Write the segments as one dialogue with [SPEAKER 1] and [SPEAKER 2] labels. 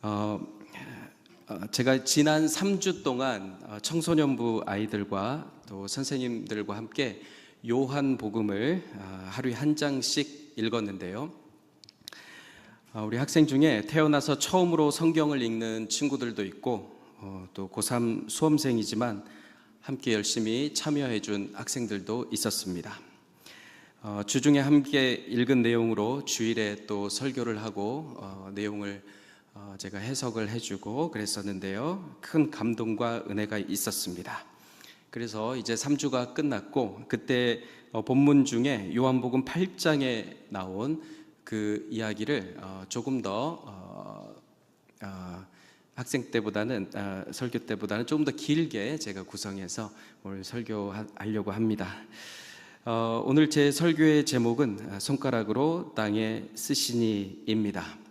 [SPEAKER 1] 어, 제가 지난 3주 동안 청소년부 아이들과 또 선생님들과 함께 요한복음을 하루에 한 장씩 읽었는데요. 우리 학생 중에 태어나서 처음으로 성경을 읽는 친구들도 있고 또 고3 수험생이지만 함께 열심히 참여해 준 학생들도 있었습니다. 주중에 함께 읽은 내용으로 주일에 또 설교를 하고 내용을 제가 해석을 해주고 그랬었는데요. 큰 감동과 은혜가 있었습니다. 그래서 이제 3주가 끝났고 그때 본문 중에 요한복음 8장에 나온 그 이야기를 조금 더 학생 때보다는 설교 때보다는 조금 더 길게 제가 구성해서 오늘 설교하려고 합니다. 오늘 제 설교의 제목은 손가락으로 땅에 쓰시니입니다.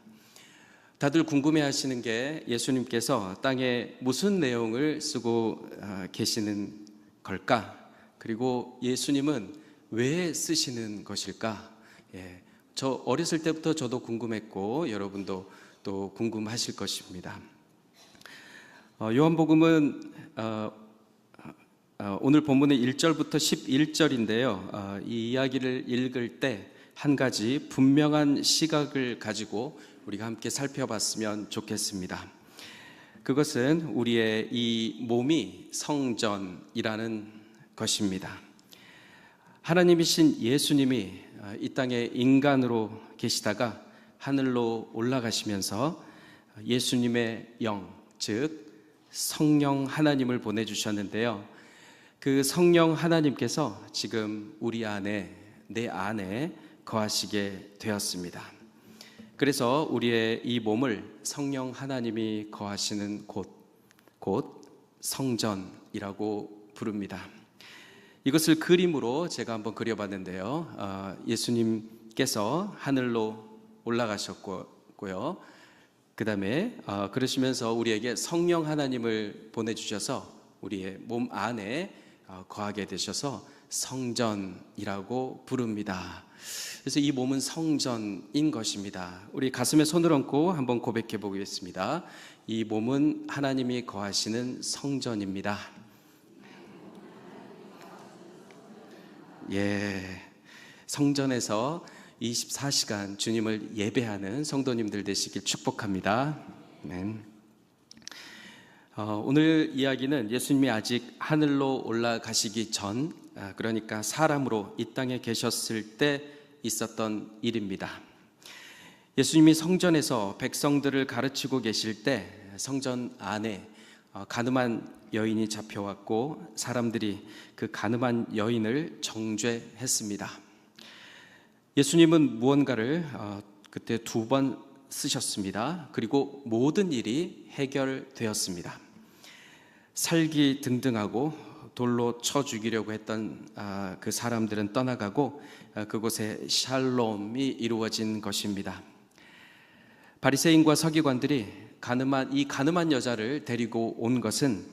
[SPEAKER 1] 다들 궁금해하시는 게 예수님께서 땅에 무슨 내용을 쓰고 계시는 걸까? 그리고 예수님은 왜 쓰시는 것일까? 저 어렸을 때부터 저도 궁금했고 여러분도 또 궁금하실 것입니다. 요한복음은 오늘 본문의 1절부터 11절인데요. 이 이야기를 읽을 때 한 가지 분명한 시각을 가지고 우리가 함께 살펴봤으면 좋겠습니다. 그것은 우리의 이 몸이 성전이라는 것입니다. 하나님이신 예수님이 이 땅에 인간으로 계시다가 하늘로 올라가시면서 예수님의 영, 즉 성령 하나님을 보내주셨는데요. 그 성령 하나님께서 지금 우리 안에, 내 안에 거하시게 되었습니다. 그래서 우리의 이 몸을 성령 하나님이 거하시는 곧 성전이라고 부릅니다. 이것을 그림으로 제가 한번 그려봤는데요. 예수님께서 하늘로 올라가셨고요. 그 다음에 그러시면서 우리에게 성령 하나님을 보내주셔서 우리의 몸 안에 거하게 되셔서 성전이라고 부릅니다. 그래서 이 몸은 성전인 것입니다. 우리 가슴에 손을 얹고 한번 고백해 보겠습니다. 이 몸은 하나님이 거하시는 성전입니다. 성전에서 24시간 주님을 예배하는 성도님들 되시길 축복합니다. 아멘. 오늘 이야기는 예수님이 아직 하늘로 올라가시기 전, 그러니까 사람으로 이 땅에 계셨을 때 있었던 일입니다. 예수님이 성전에서 백성들을 가르치고 계실 때 성전 안에 가늠한 여인이 잡혀왔고 사람들이 그 가늠한 여인을 정죄했습니다. 예수님은 무언가를 그때 2번 쓰셨습니다. 그리고 모든 일이 해결되었습니다. 살기등등하고 돌로 쳐 죽이려고 했던 그 사람들은 떠나가고 그곳에 샬롬이 이루어진 것입니다. 바리새인과 서기관들이 이 가늠한 여자를 데리고 온 것은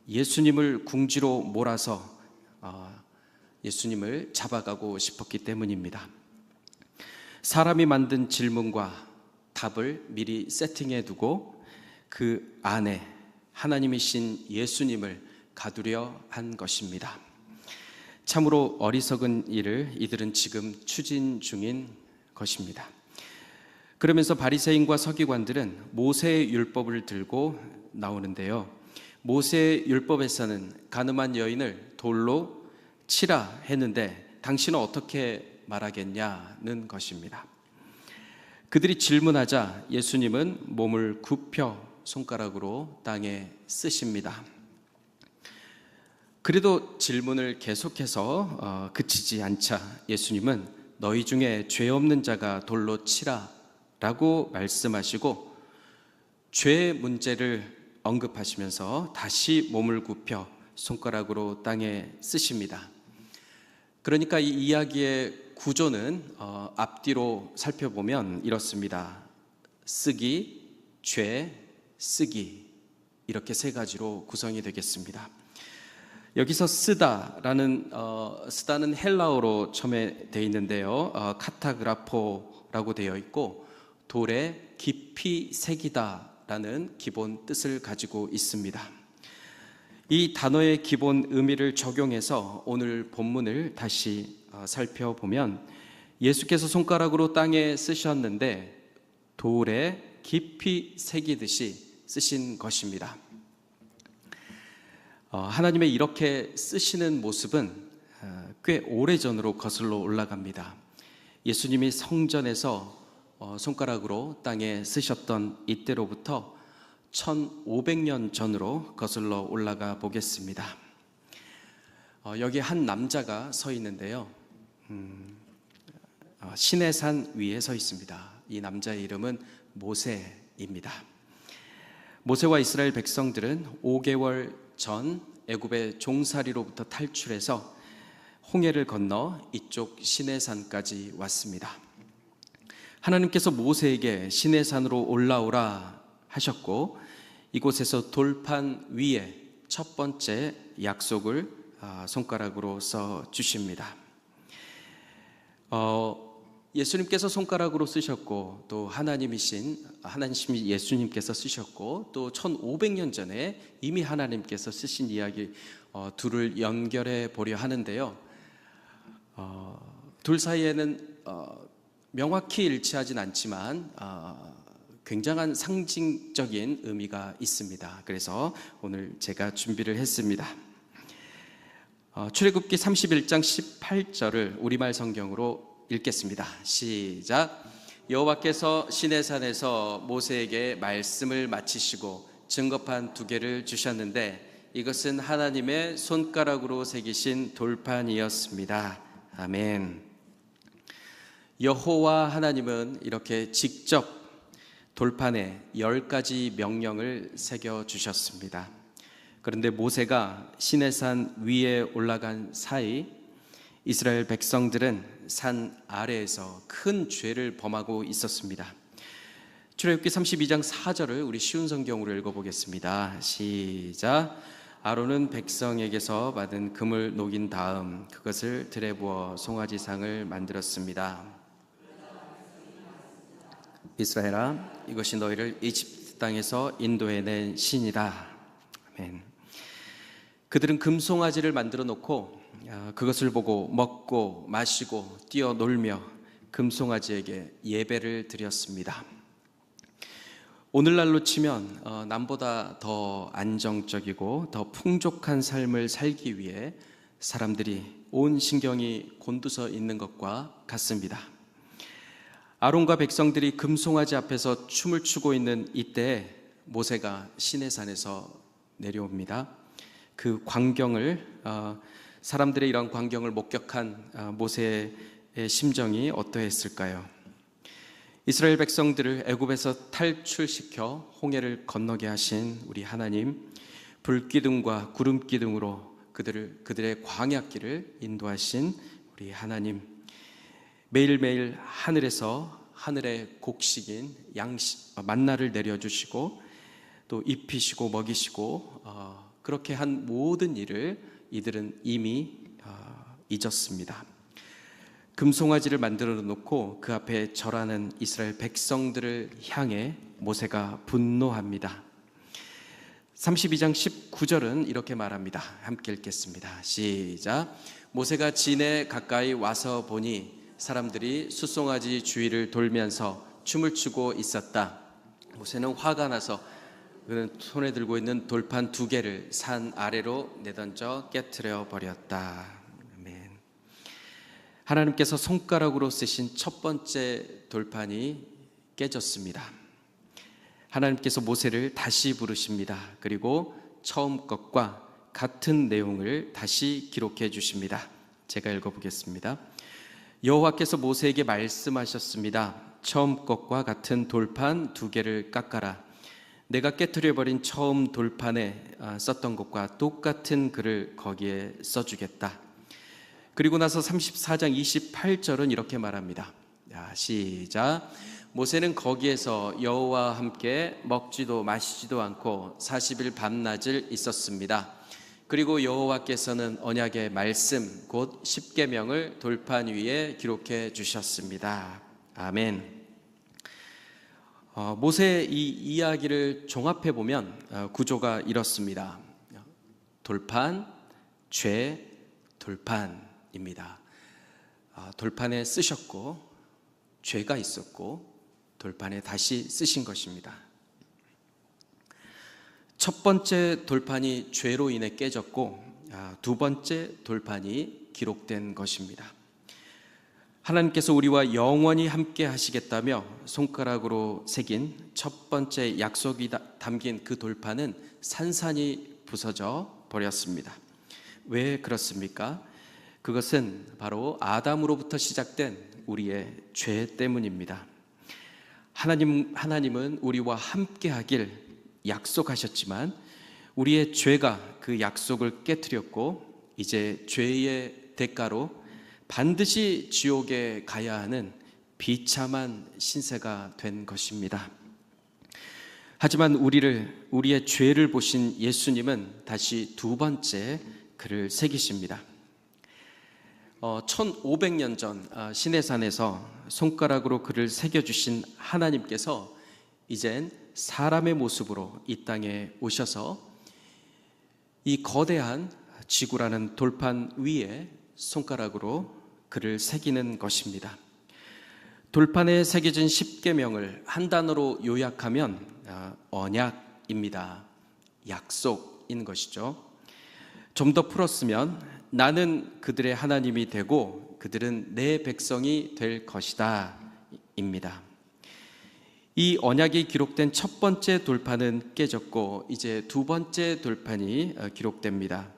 [SPEAKER 1] 예수님을 궁지로 몰아서 예수님을 잡아가고 싶었기 때문입니다. 사람이 만든 질문과 답을 미리 세팅해 두고 그 안에 하나님이신 예수님을 가두려 한 것입니다. 참으로 어리석은 일을 이들은 지금 추진 중인 것입니다. 그러면서 바리새인과 서기관들은 모세의 율법을 들고 나오는데요. 모세의 율법에서는 가늠한 여인을 돌로 치라 했는데 당신은 어떻게 말하겠냐는 것입니다. 그들이 질문하자 예수님은 몸을 굽혀 손가락으로 땅에 쓰십니다. 그래도 질문을 계속해서 그치지 않자 예수님은 너희 중에 죄 없는 자가 돌로 치라 라고 말씀하시고 죄의 문제를 언급하시면서 다시 몸을 굽혀 손가락으로 땅에 쓰십니다. 그러니까 이 이야기의 구조는 앞뒤로 살펴보면 이렇습니다. 쓰기, 죄, 쓰기 이렇게 3가지로 구성이 되겠습니다. 여기서 쓰다는 헬라어로 처음에 되어 있는데요. 카타그라포라고 되어 있고 돌에 깊이 새기다 가라라는 기본 뜻을 가지고 있습니다. 이 단어의 기본 의미를 적용해서 오늘 본문을 다시 살펴보면 예수께서 손가락으로 땅에 쓰셨는데 돌에 깊이 새기듯이 쓰신 것입니다. 하나님의 이렇게 쓰시는 모습은 꽤 오래전으로 거슬러 올라갑니다. 예수님이 성전에서 손가락으로 땅에 쓰셨던 이때로부터 1500년 전으로 거슬러 올라가 보겠습니다. 여기 한 남자가 서 있는데요. 시내산 위에 서 있습니다. 이 남자의 이름은 모세입니다. 모세와 이스라엘 백성들은 5개월 전 애굽의 종살이로부터 탈출해서 홍해를 건너 이쪽 시내산까지 왔습니다. 하나님께서 모세에게 시내산으로 올라오라 하셨고 이곳에서 돌판 위에 첫 번째 약속을 손가락으로 써 주십니다. 예수님께서 손가락으로 쓰셨고 또 하나님 예수님께서 쓰셨고 또 1500년 전에 이미 하나님께서 쓰신 이야기 둘을 연결해 보려 하는데요. 둘 사이에는 명확히 일치하진 않지만 굉장한 상징적인 의미가 있습니다. 그래서 오늘 제가 준비를 했습니다. 출애굽기 31장 18절을 우리말 성경으로 읽겠습니다. 시작. 여호와께서 시내산에서 모세에게 말씀을 마치시고 증거판 2개를 주셨는데 이것은 하나님의 손가락으로 새기신 돌판이었습니다. 아멘. 여호와 하나님은 이렇게 직접 돌판에 10가지 명령을 새겨주셨습니다. 그런데 모세가 시내산 위에 올라간 사이 이스라엘 백성들은 산 아래에서 큰 죄를 범하고 있었습니다. 출애굽기 32장 4절을 우리 쉬운 성경으로 읽어보겠습니다. 시작. 아론은 백성에게서 받은 금을 녹인 다음 그것을 들에 부어 송아지상을 만들었습니다. 이스라엘아, 이것이 너희를 이집트 땅에서 인도해낸 신이라. 아멘. 그들은 금송아지를 만들어 놓고 그것을 보고 먹고 마시고 뛰어놀며 금송아지에게 예배를 드렸습니다. 오늘날로 치면 남보다 더 안정적이고 더 풍족한 삶을 살기 위해 사람들이 온 신경이 곤두서 있는 것과 같습니다. 아론과 백성들이 금송아지 앞에서 춤을 추고 있는 이때 모세가 시내산에서 내려옵니다. 그 광경을 사람들의 이런 광경을 목격한 모세의 심정이 어떠했을까요? 이스라엘 백성들을 애굽에서 탈출시켜 홍해를 건너게 하신 우리 하나님, 불기둥과 구름기둥으로 그들의 광야길을 인도하신 우리 하나님, 매일매일 하늘의 곡식인 만나를 내려주시고 또 입히시고 먹이시고 그렇게 한 모든 일을 이들은 이미 잊었습니다. 금송아지를 만들어 놓고 그 앞에 절하는 이스라엘 백성들을 향해 모세가 분노합니다. 32장 19절은 이렇게 말합니다. 함께 읽겠습니다. 시작. 모세가 진에 가까이 와서 보니 사람들이 숫송아지 주위를 돌면서 춤을 추고 있었다. 모세는 화가 나서 그는 손에 들고 있는 돌판 2개를 산 아래로 내던져 깨트려 버렸다. 아멘. 하나님께서 손가락으로 쓰신 첫 번째 돌판이 깨졌습니다. 하나님께서 모세를 다시 부르십니다. 그리고 처음 것과 같은 내용을 다시 기록해 주십니다. 제가 읽어보겠습니다. 여호와께서 모세에게 말씀하셨습니다. 처음 것과 같은 돌판 2개를 깎아라. 내가 깨트려버린 처음 돌판에 썼던 것과 똑같은 글을 거기에 써주겠다. 그리고 나서 34장 28절은 이렇게 말합니다. 시작. 모세는 거기에서 여호와와 함께 먹지도 마시지도 않고 40일 밤낮을 있었습니다. 그리고 여호와께서는 언약의 말씀 곧 십계명을 돌판 위에 기록해 주셨습니다. 아멘. 모세의 이 이야기를 종합해 보면 구조가 이렇습니다. 돌판, 죄, 돌판입니다. 돌판에 쓰셨고 죄가 있었고 돌판에 다시 쓰신 것입니다. 첫 번째 돌판이 죄로 인해 깨졌고 두 번째 돌판이 기록된 것입니다. 하나님께서 우리와 영원히 함께 하시겠다며 손가락으로 새긴 첫 번째 약속이 담긴 그 돌판은 산산이 부서져 버렸습니다. 왜 그렇습니까? 그것은 바로 아담으로부터 시작된 우리의 죄 때문입니다. 하나님은 우리와 함께 하길 약속하셨지만 우리의 죄가 그 약속을 깨뜨렸고 이제 죄의 대가로 반드시 지옥에 가야 하는 비참한 신세가 된 것입니다. 하지만 우리의 죄를 보신 예수님은 다시 두 번째 글을 새기십니다. 1500년 전 시내산에서 손가락으로 글을 새겨주신 하나님께서 이젠 사람의 모습으로 이 땅에 오셔서 이 거대한 지구라는 돌판 위에 손가락으로 글을 새기는 것입니다. 돌판에 새겨진 십계명을 한 단어로 요약하면 언약입니다. 약속인 것이죠. 좀 더 풀었으면 나는 그들의 하나님이 되고 그들은 내 백성이 될 것이다 입니다. 이 언약이 기록된 첫 번째 돌판은 깨졌고 이제 두 번째 돌판이 기록됩니다.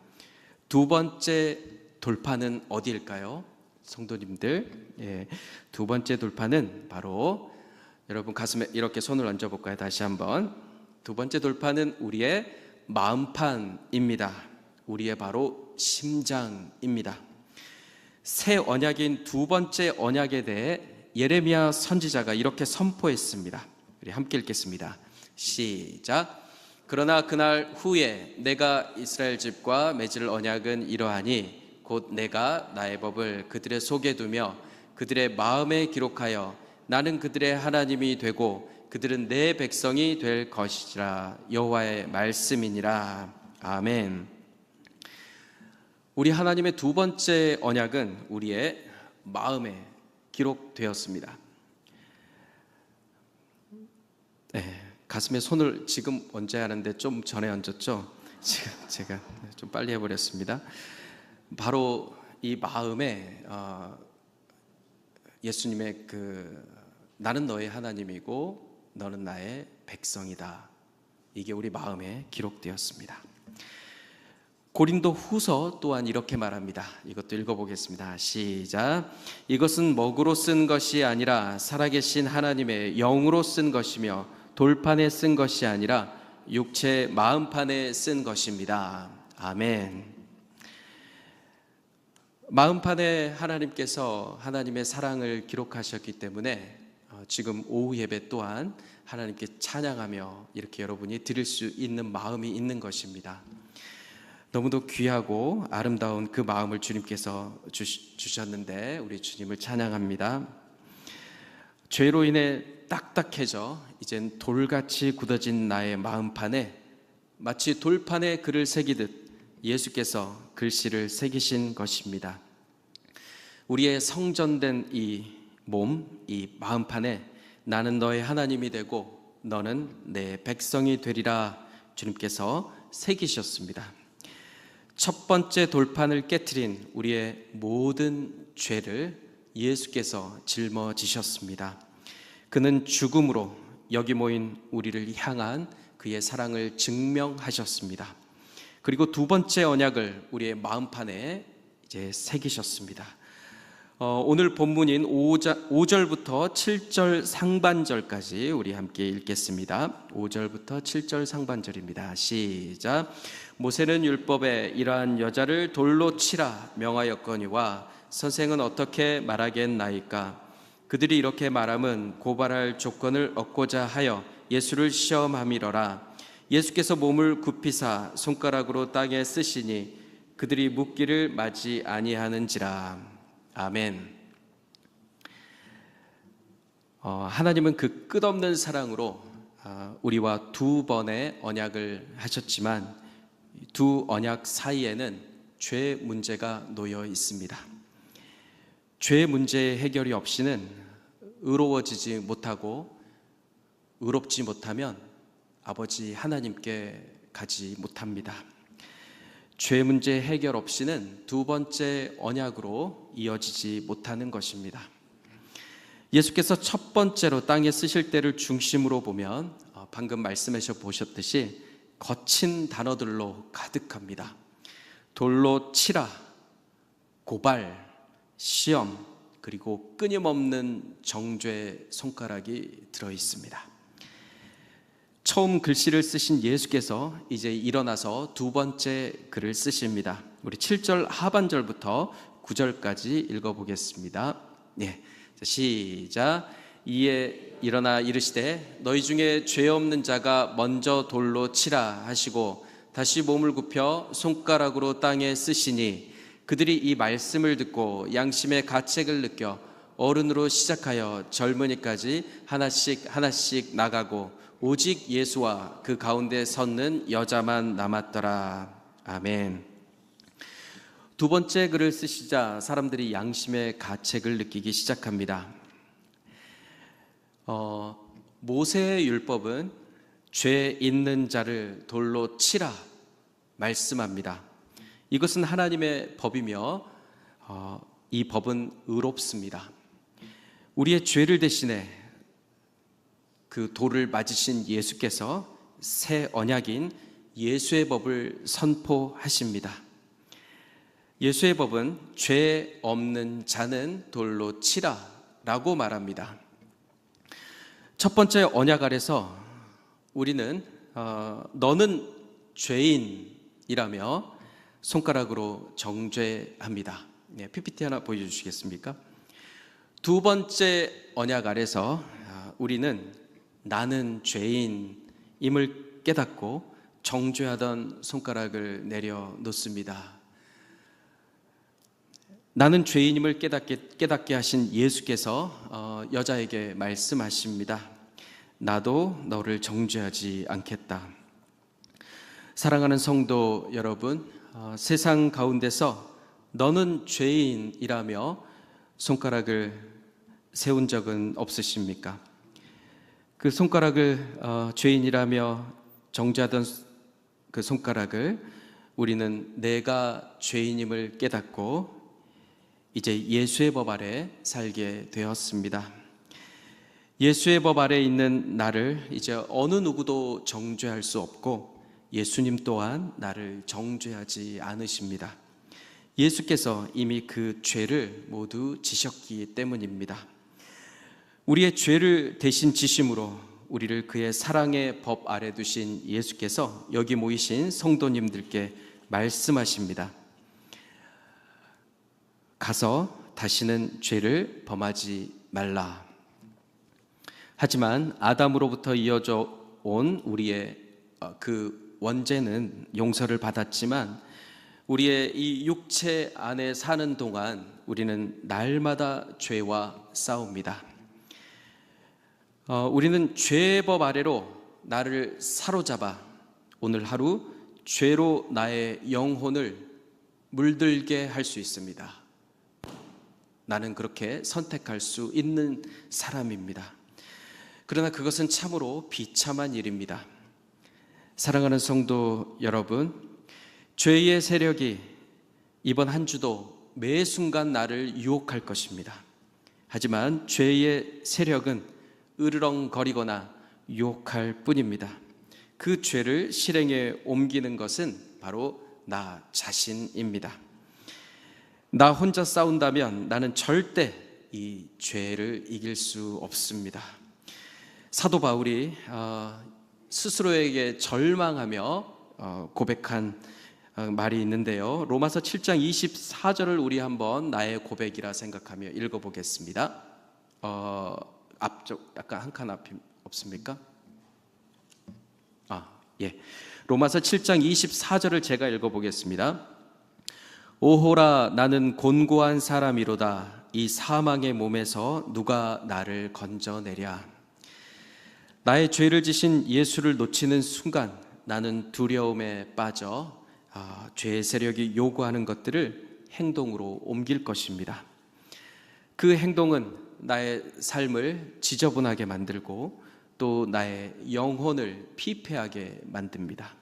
[SPEAKER 1] 두 번째 돌판은 어디일까요? 성도님들, 두 번째 돌판은 바로 여러분 가슴에 이렇게 손을 얹어볼까요? 다시 한번. 두 번째 돌판은 우리의 마음판입니다. 우리의 바로 심장입니다. 새 언약인 두 번째 언약에 대해 예레미야 선지자가 이렇게 선포했습니다. 우리 함께 읽겠습니다. 시작. 그러나 그날 후에 내가 이스라엘 집과 맺을 언약은 이러하니 곧 내가 나의 법을 그들의 속에 두며 그들의 마음에 기록하여 나는 그들의 하나님이 되고 그들은 내 백성이 될 것이라. 여호와의 말씀이니라. 아멘. 우리 하나님의 두 번째 언약은 우리의 마음에 기록되었습니다. 가슴에 손을 지금 얹어야 하는데 좀 전에 얹었죠? 지금 제가 좀 빨리 해버렸습니다. 바로 이 마음에 예수님의 나는 너의 하나님이고 너는 나의 백성이다. 이게 우리 마음에 기록되었습니다. 고린도 후서 또한 이렇게 말합니다. 이것도 읽어보겠습니다. 시작. 이것은 먹으로 쓴 것이 아니라 살아계신 하나님의 영으로 쓴 것이며 돌판에 쓴 것이 아니라 육체 마음판에 쓴 것입니다. 아멘. 마음판에 하나님께서 하나님의 사랑을 기록하셨기 때문에 지금 오후 예배 또한 하나님께 찬양하며 이렇게 여러분이 드릴 수 있는 마음이 있는 것입니다. 너무도 귀하고 아름다운 그 마음을 주님께서 주셨는데 우리 주님을 찬양합니다. 죄로 인해 딱딱해져 이젠 돌같이 굳어진 나의 마음판에 마치 돌판에 글을 새기듯 예수께서 글씨를 새기신 것입니다. 우리의 성전된 이 몸, 이 마음판에 나는 너의 하나님이 되고 너는 내 백성이 되리라 주님께서 새기셨습니다. 첫 번째 돌판을 깨트린 우리의 모든 죄를 예수께서 짊어지셨습니다. 그는 죽음으로 여기 모인 우리를 향한 그의 사랑을 증명하셨습니다. 그리고 두 번째 언약을 우리의 마음판에 이제 새기셨습니다. 오늘 본문인 5절부터 7절 상반절까지 우리 함께 읽겠습니다. 5절부터 7절 상반절입니다. 시작. 모세는 율법에 이러한 여자를 돌로 치라 명하였거니와 선생은 어떻게 말하겠나이까? 그들이 이렇게 말함은 고발할 조건을 얻고자 하여 예수를 시험함이러라. 예수께서 몸을 굽히사 손가락으로 땅에 쓰시니 그들이 묻기를 마지 아니하는지라. 아멘. 하나님은 그 끝없는 사랑으로 우리와 두 번의 언약을 하셨지만 두 언약 사이에는 죄 문제가 놓여 있습니다. 죄 문제 해결이 없이는 의로워지지 못하고 의롭지 못하면 아버지 하나님께 가지 못합니다. 죄 문제 해결 없이는 두 번째 언약으로 이어지지 못하는 것입니다. 예수께서 첫 번째로 땅에 쓰실 때를 중심으로 보면 방금 말씀하셔 보셨듯이 거친 단어들로 가득합니다. 돌로 치라, 고발, 시험, 그리고 끊임없는 정죄 손가락이 들어 있습니다. 처음 글씨를 쓰신 예수께서 이제 일어나서 두 번째 글을 쓰십니다. 우리 7절 하반절부터 9절까지 읽어보겠습니다. 네, 시작. 이에 일어나 이르시되 너희 중에 죄 없는 자가 먼저 돌로 치라 하시고 다시 몸을 굽혀 손가락으로 땅에 쓰시니 그들이 이 말씀을 듣고 양심의 가책을 느껴 어른으로 시작하여 젊은이까지 하나씩 나가고 오직 예수와 그 가운데 섰는 여자만 남았더라. 아멘. 두 번째 글을 쓰시자 사람들이 양심의 가책을 느끼기 시작합니다. 모세의 율법은 죄 있는 자를 돌로 치라 말씀합니다. 이것은 하나님의 법이며 이 법은 의롭습니다. 우리의 죄를 대신해 그 돌을 맞으신 예수께서 새 언약인 예수의 법을 선포하십니다. 예수의 법은 죄 없는 자는 돌로 치라 라고 말합니다. 첫 번째 언약 아래서 우리는 너는 죄인이라며 손가락으로 정죄합니다. 네, PPT 하나 보여주시겠습니까? 두 번째 언약 아래서 우리는 나는 죄인임을 깨닫고 정죄하던 손가락을 내려놓습니다. 나는 죄인임을 깨닫게 하신 예수께서 여자에게 말씀하십니다. 나도 너를 정죄하지 않겠다. 사랑하는 성도 여러분, 세상 가운데서 너는 죄인이라며 손가락을 세운 적은 없으십니까? 그 손가락을 죄인이라며 정죄하던 그 손가락을 우리는 내가 죄인임을 깨닫고 이제 예수의 법 아래 살게 되었습니다. 예수의 법 아래 있는 나를 이제 어느 누구도 정죄할 수 없고 예수님 또한 나를 정죄하지 않으십니다. 예수께서 이미 그 죄를 모두 지셨기 때문입니다. 우리의 죄를 대신 지심으로 우리를 그의 사랑의 법 아래 두신 예수께서 여기 모이신 성도님들께 말씀하십니다. 가서 다시는 죄를 범하지 말라. 하지만 아담으로부터 이어져 온 우리의 그 원죄는 용서를 받았지만 우리의 이 육체 안에 사는 동안 우리는 날마다 죄와 싸웁니다. 우리는 죄의 법 아래로 나를 사로잡아 오늘 하루 죄로 나의 영혼을 물들게 할 수 있습니다. 나는 그렇게 선택할 수 있는 사람입니다. 그러나 그것은 참으로 비참한 일입니다. 사랑하는 성도 여러분, 죄의 세력이 이번 한 주도 매 순간 나를 유혹할 것입니다. 하지만 죄의 세력은 으르렁거리거나 유혹할 뿐입니다. 그 죄를 실행에 옮기는 것은 바로 나 자신입니다. 나 혼자 싸운다면 나는 절대 이 죄를 이길 수 없습니다. 사도 바울이 스스로에게 절망하며 고백한 말이 있는데요. 로마서 7장 24절을 우리 한번 나의 고백이라 생각하며 읽어보겠습니다. 앞쪽 약간 한 칸 앞이 없습니까? 예. 로마서 7장 24절을 제가 읽어보겠습니다. 오호라 나는 곤고한 사람이로다. 이 사망의 몸에서 누가 나를 건져내랴. 나의 죄를 지신 예수를 놓치는 순간 나는 두려움에 빠져 죄의 세력이 요구하는 것들을 행동으로 옮길 것입니다. 그 행동은 나의 삶을 지저분하게 만들고 또 나의 영혼을 피폐하게 만듭니다.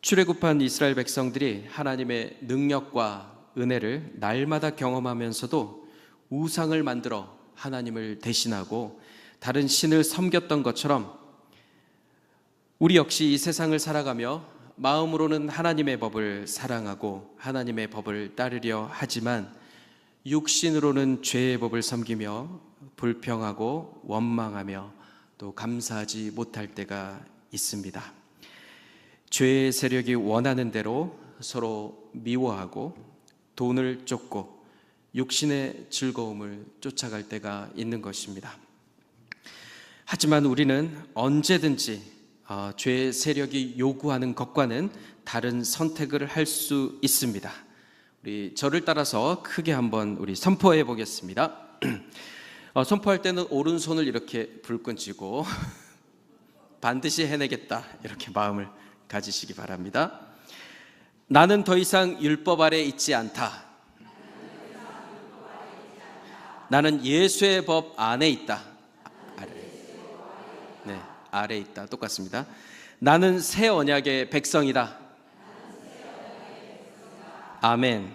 [SPEAKER 1] 출애굽한 이스라엘 백성들이 하나님의 능력과 은혜를 날마다 경험하면서도 우상을 만들어 하나님을 대신하고 다른 신을 섬겼던 것처럼 우리 역시 이 세상을 살아가며 마음으로는 하나님의 법을 사랑하고 하나님의 법을 따르려 하지만 육신으로는 죄의 법을 섬기며 불평하고 원망하며 또 감사하지 못할 때가 있습니다. 죄의 세력이 원하는 대로 서로 미워하고 돈을 쫓고 육신의 즐거움을 쫓아갈 때가 있는 것입니다. 하지만 우리는 언제든지 죄의 세력이 요구하는 것과는 다른 선택을 할 수 있습니다. 우리 저를 따라서 크게 한번 우리 선포해 보겠습니다. 선포할 때는 오른손을 이렇게 불끈 쥐고 반드시 해내겠다 이렇게 마음을 가지시기 바랍니다. 나는 더 이상 율법 아래 있지 않다. 나는 예수의 법 안에 있다. 네, 아래 있다. 똑같습니다. 나는 새 언약의 백성이다. 아멘.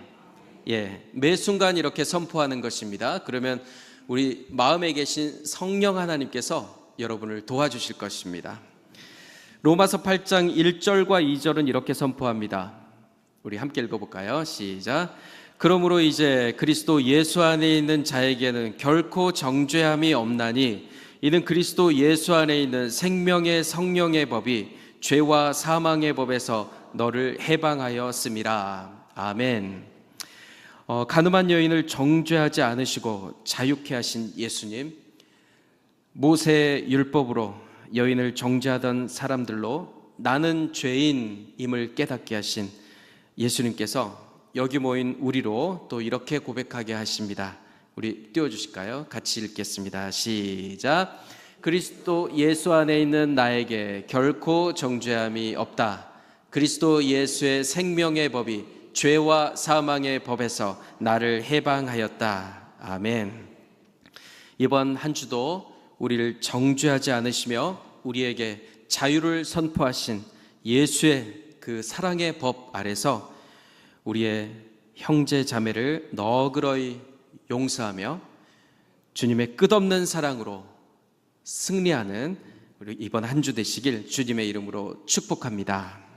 [SPEAKER 1] 예, 매 순간 이렇게 선포하는 것입니다. 그러면 우리 마음에 계신 성령 하나님께서 여러분을 도와주실 것입니다. 로마서 8장 1절과 2절은 이렇게 선포합니다. 우리 함께 읽어볼까요? 시작. 그러므로 이제 그리스도 예수 안에 있는 자에게는 결코 정죄함이 없나니 이는 그리스도 예수 안에 있는 생명의 성령의 법이 죄와 사망의 법에서 너를 해방하였음이라. 아멘. 간음한 여인을 정죄하지 않으시고 자유케 하신 예수님, 모세의 율법으로 여인을 정죄하던 사람들로 나는 죄인임을 깨닫게 하신 예수님께서 여기 모인 우리로 또 이렇게 고백하게 하십니다. 우리 띄워주실까요? 같이 읽겠습니다. 시작. 그리스도 예수 안에 있는 나에게 결코 정죄함이 없다. 그리스도 예수의 생명의 법이 죄와 사망의 법에서 나를 해방하였다. 아멘. 이번 한 주도 우리를 정죄하지 않으시며 우리에게 자유를 선포하신 예수의 그 사랑의 법 아래서 우리의 형제 자매를 너그러이 용서하며 주님의 끝없는 사랑으로 승리하는 우리 이번 한 주 되시길 주님의 이름으로 축복합니다.